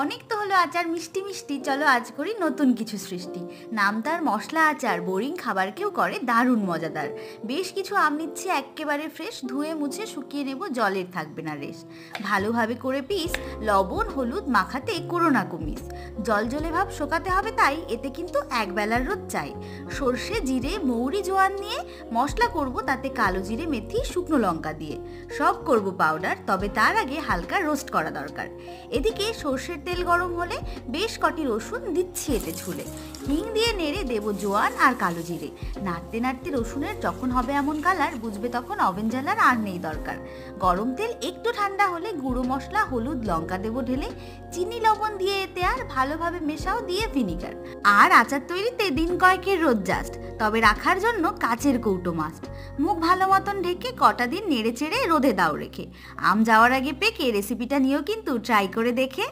অনেক তো হলো আচার মিষ্টি মিষ্টি, চলো আজ করি নতুন কিছু সৃষ্টি। নাম তার মশলা আচার, বোরিং খাবারকেও করে দারুণ মজাদার। বেশ কিছু আম নিচ্ছি এক্কেবারে ফ্রেশ, ধুয়ে মুছে শুকিয়ে নেব, জলের থাকবে না রেশ। ভালোভাবে করে পিস, লবণ হলুদ মাখাতে করো না কুমিস। জল জলে ভাব শোকাতে হবে তাই, এতে কিন্তু একবেলার রোদ চাই। সর্ষে জিরে মৌরি জোয়ান নিয়ে মশলা করব, তাতে কালো জিরে মেথি শুকনো লঙ্কা দিয়ে সব করব পাউডার, তবে তার আগে হালকা রোস্ট করা দরকার। এদিকে সর্ষের তেল গরম হলে বেশ কটি রসুন দিচ্ছি এতে ছুলে, হিং দিয়ে নেড়ে দেব জোয়ান আর কালো জিরে। নাড়তে নাড়তে রসুনের যখন হবে এমন কালার, বুঝবে তখন ওভেন জ্বালার আর নেই দরকার। গরম তেল একটু ঠান্ডা হলে গুঁড়ো মশলা হলুদ লঙ্কা দেবো ঢেলে, চিনি লবণ দিয়ে এতে আর ভালোভাবে মেশাও, দিয়ে ভিনিগার। আর আচার তৈরিতে দিন কয়েকের রোদ জাস্ট, তবে রাখার জন্য কাচের কৌটো মাস্ট। মুখ ভালো মতন ঢেকে কটা দিন নেড়ে চেড়ে রোদে দাও রেখে, আম যাওয়ার আগে পেকে রেসিপিটা নিয়েও কিন্তু ট্রাই করে দেখে।